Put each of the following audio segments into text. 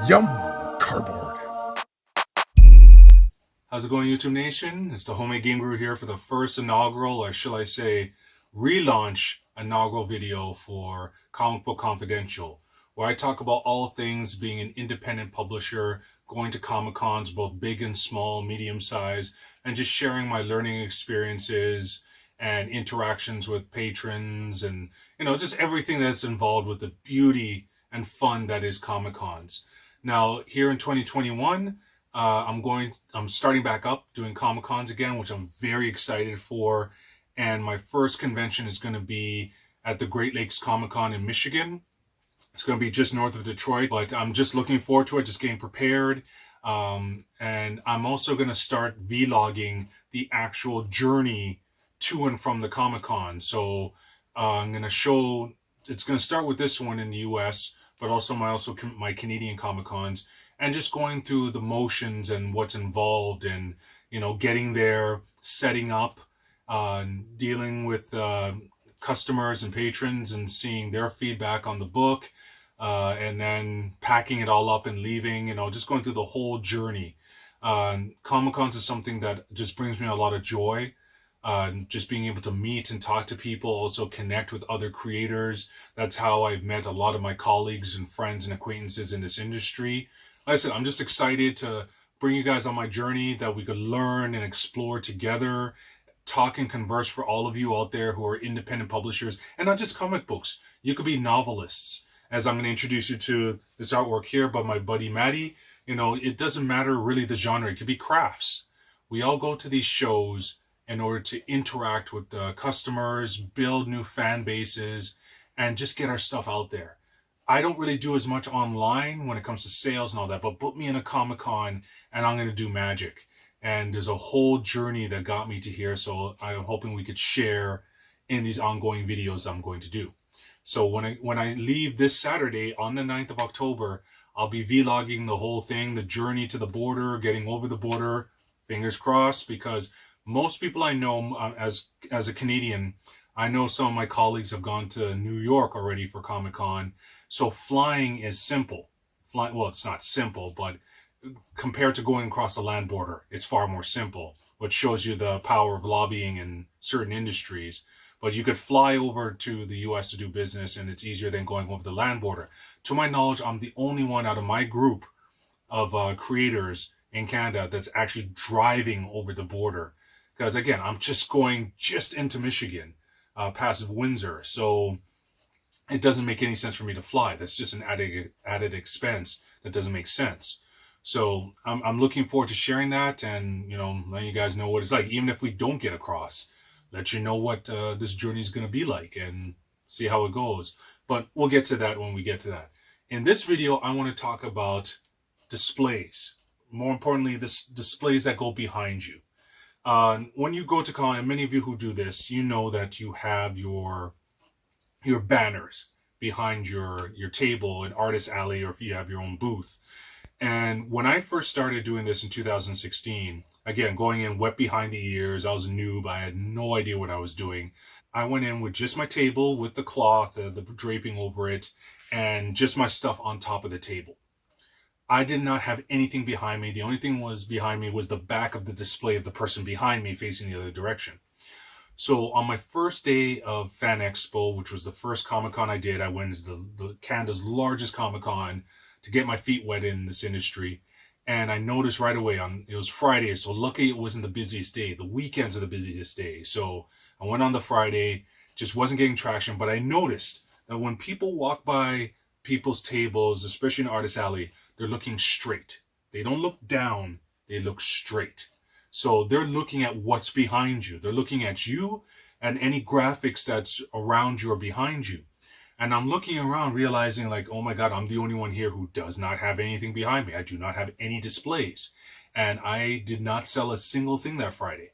Yum! Cardboard. How's it going, YouTube Nation? It's the Homemade Game Guru here for the first inaugural, or shall I say, relaunch inaugural video for Comic Book Confidential, where I talk about all things being an independent publisher, going to Comic Cons, both big and small, medium size, and just sharing my learning experiences and interactions with patrons and, just everything that's involved with the beauty and fun that is Comic Cons. Now, here in 2021, I'm starting back up doing Comic Cons again, which I'm very excited for. And my first convention is going to be at the Great Lakes Comic Con in Michigan. It's going to be just north of Detroit, but I'm just looking forward to it, just getting prepared. And I'm also going to start vlogging the actual journey to and from the Comic Con. So I'm going to show, it's going to start with this one in the US, but also my Canadian Comic Cons, and just going through the motions and what's involved and, getting there, setting up, dealing with customers and patrons and seeing their feedback on the book, and then packing it all up and leaving, just going through the whole journey. Comic Cons is something that just brings me a lot of joy. Just being able to meet and talk to people, also connect with other creators. That's how I've met a lot of my colleagues and friends and acquaintances in this industry. Like I said, I'm just excited to bring you guys on my journey that we could learn and explore together, talk and converse for all of you out there who are independent publishers, and not just comic books. You could be novelists, as I'm going to introduce you to this artwork here by my buddy Maddie. It doesn't matter really the genre. It could be crafts. We all go to these shows in order to interact with customers, build new fan bases, and just get our stuff out there. I don't really do as much online when it comes to sales and all that, but put me in a Comic Con and I'm going to do magic. And there's a whole journey that got me to here, so I'm hoping we could share in these ongoing videos I'm going to do. So when I leave this Saturday on the 9th of October, I'll be vlogging the whole thing, the journey to the border, getting over the border, fingers crossed, because most people I know, as a Canadian, I know some of my colleagues have gone to New York already for Comic Con. So flying is simple. Well, it's not simple, but compared to going across the land border, it's far more simple, which shows you the power of lobbying in certain industries. But you could fly over to the US to do business, and it's easier than going over the land border. To my knowledge, I'm the only one out of my group of creators in Canada that's actually driving over the border. Because again, I'm just going just into Michigan, past Windsor. So it doesn't make any sense for me to fly. That's just an added expense that doesn't make sense. So I'm looking forward to sharing that and, letting you guys know what it's like. Even if we don't get across, let you know what this journey is going to be like and see how it goes. But we'll get to that when we get to that. In this video, I want to talk about displays. More importantly, displays that go behind you. When you go to con, and many of you who do this, you know that you have your banners behind your table in Artist Alley, or if you have your own booth. And when I first started doing this in 2016, again, going in wet behind the ears, I was a noob. I had no idea what I was doing. I went in with just my table with the cloth, the draping over it, and just my stuff on top of the table. I did not have anything behind me. The only thing was behind me was the back of the display of the person behind me facing the other direction. So on my first day of Fan Expo, which was the first Comic Con I did, I went to the Canada's largest Comic Con to get my feet wet in this industry. And I noticed right away, it was Friday, so lucky it wasn't the busiest day. The weekends are the busiest day. So I went on the Friday, just wasn't getting traction, but I noticed that when people walk by people's tables, especially in Artist Alley, they're looking straight. They don't look down, they look straight. So they're looking at what's behind you. They're looking at you and any graphics that's around you or behind you. And I'm looking around realizing like, oh my God, I'm the only one here who does not have anything behind me. I do not have any displays. And I did not sell a single thing that Friday.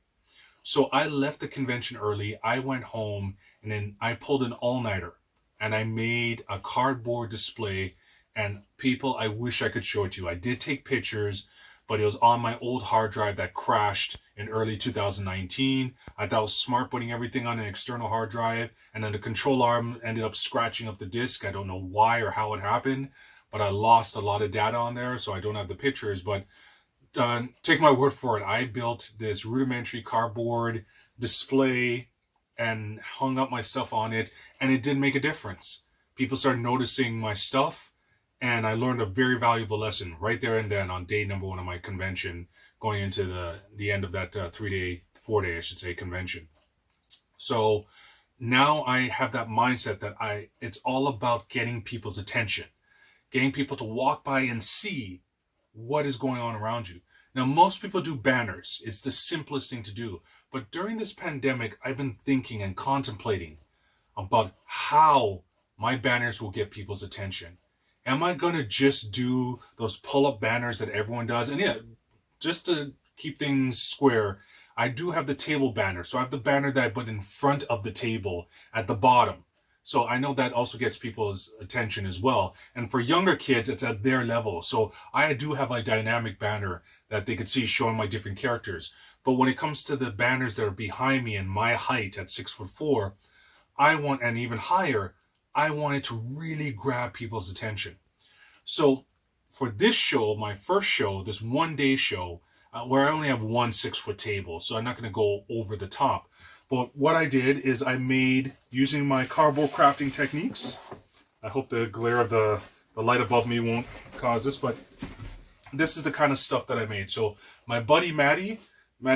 So I left the convention early. I went home and then I pulled an all-nighter and I made a cardboard display. And people, I wish I could show it to you. I did take pictures, but it was on my old hard drive that crashed in early 2019. I thought it was smart putting everything on an external hard drive, and then the control arm ended up scratching up the disk. I don't know why or how it happened, but I lost a lot of data on there, so I don't have the pictures. But take my word for it, I built this rudimentary cardboard display and hung up my stuff on it, and it did make a difference. People started noticing my stuff, and I learned a very valuable lesson right there and then on day number 1 of my convention, going into the end of that 4-day, I should say, convention. So now I have that mindset that it's all about getting people's attention, getting people to walk by and see what is going on around you. Now, most people do banners. It's the simplest thing to do. But during this pandemic, I've been thinking and contemplating about how my banners will get people's attention. Am I going to just do those pull-up banners that everyone does? And yeah, just to keep things square, I do have the table banner. So I have the banner that I put in front of the table at the bottom. So I know that also gets people's attention as well. And for younger kids, it's at their level. So I do have a dynamic banner that they could see showing my different characters. But when it comes to the banners that are behind me and my height at 6'4", I want, and even higher, I want it to really grab people's attention. So for this show, my first show, this 1-day show, where I only have one 6-foot table, so I'm not going to go over the top. But what I did is I made, using my cardboard crafting techniques, I hope the glare of the light above me won't cause this, but this is the kind of stuff that I made. So my buddy Matty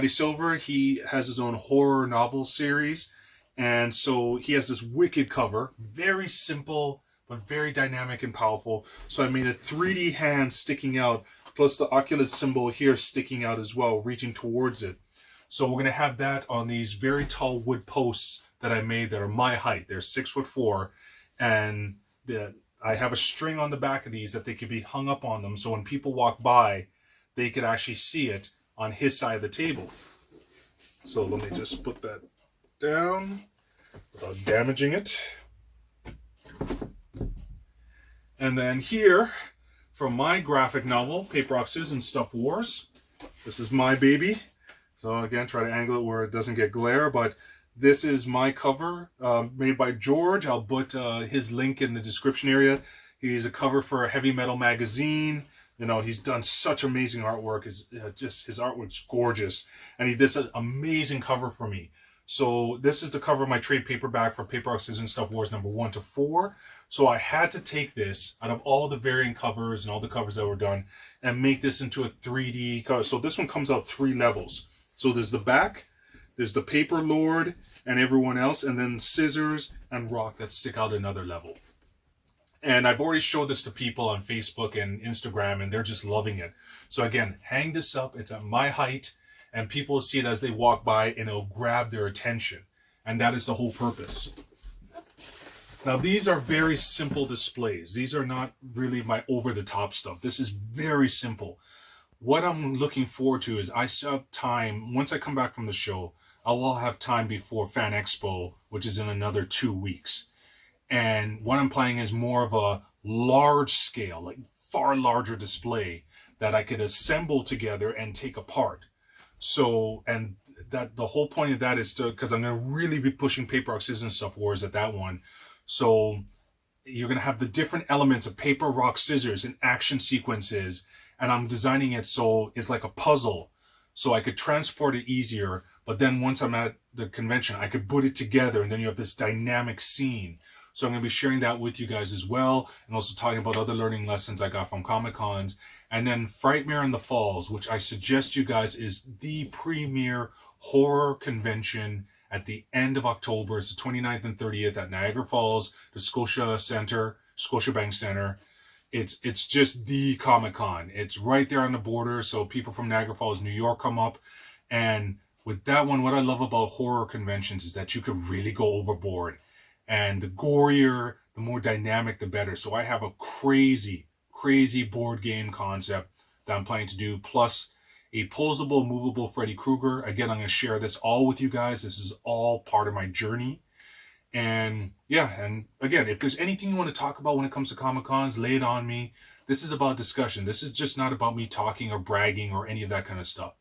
Silver, he has his own horror novel series, and so he has this wicked cover, very simple, but very dynamic and powerful. So I made a 3D hand sticking out, plus the Oculus symbol here sticking out as well, reaching towards it. So we're going to have that on these very tall wood posts that I made that are my height. They're 6'4", and I have a string on the back of these that they could be hung up on them. So when people walk by, they could actually see it on his side of the table. So let me just put that down without damaging it. And then here, from my graphic novel, Paper, Rock, Scissors, and Stuff Wars. This is my baby. So again, try to angle it where it doesn't get glare, but this is my cover made by George. I'll put his link in the description area. He's a cover for a heavy metal magazine. You know, he's done such amazing artwork. His artwork's gorgeous. And he did an amazing cover for me. So this is the cover of my trade paperback for Paper, Rock, Scissors, and Stuff Wars number 1 to 4. So I had to take this out of all the variant covers and all the covers that were done and make this into a 3D cover. So this one comes out 3 levels. So there's the back, there's the Paper Lord and everyone else, and then Scissors and Rock that stick out another level. And I've already showed this to people on Facebook and Instagram, and they're just loving it. So again, hang this up. It's at my height, and people will see it as they walk by, and it'll grab their attention. And that is the whole purpose. Now, these are very simple displays. These are not really my over-the-top stuff. This is very simple. What I'm looking forward to is I still have time. Once I come back from the show, I will have time before Fan Expo, which is in another 2 weeks. And what I'm planning is more of a large scale, like far larger display that I could assemble together and take apart. So, and that the whole point of that is to, because I'm going to really be pushing Paper, Rock, Scissors, and Stuff Wars at that one. So you're going to have the different elements of Paper, Rock, Scissors and action sequences. And I'm designing it so it's like a puzzle. So I could transport it easier. But then once I'm at the convention, I could put it together. And then you have this dynamic scene. So I'm going to be sharing that with you guys as well. And also talking about other learning lessons I got from Comic-Cons. And then Frightmare in the Falls, which I suggest you guys is the premier horror convention at the end of October. It's the 29th and 30th at Niagara Falls, the Scotiabank Center. It's just the Comic-Con. It's right there on the border, so people from Niagara Falls, New York come up. And with that one, what I love about horror conventions is that you can really go overboard. And the gorier, the more dynamic, the better. So I have a crazy board game concept that I'm planning to do, plus a posable, movable Freddy Krueger. Again, I'm going to share this all with you guys. This is all part of my journey. And yeah, and again, if there's anything you want to talk about when it comes to Comic-Cons, lay it on me. This is about discussion. This is just not about me talking or bragging or any of that kind of stuff.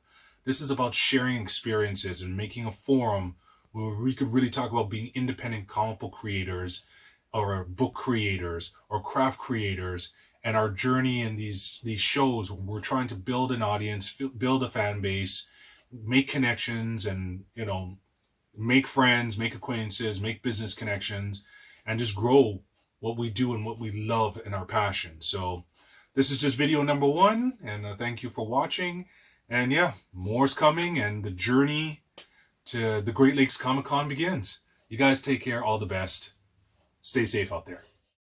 This is about sharing experiences and making a forum where we could really talk about being independent comic book creators or book creators or craft creators and our journey in these shows. We're trying to build an audience, build a fan base, make connections, and make friends, make acquaintances, make business connections, and just grow what we do and what we love and our passion. So this is just video number 1, and thank you for watching. And yeah, more's coming, and the journey to the Great Lakes Comic Con begins. You guys take care. All the best. Stay safe out there.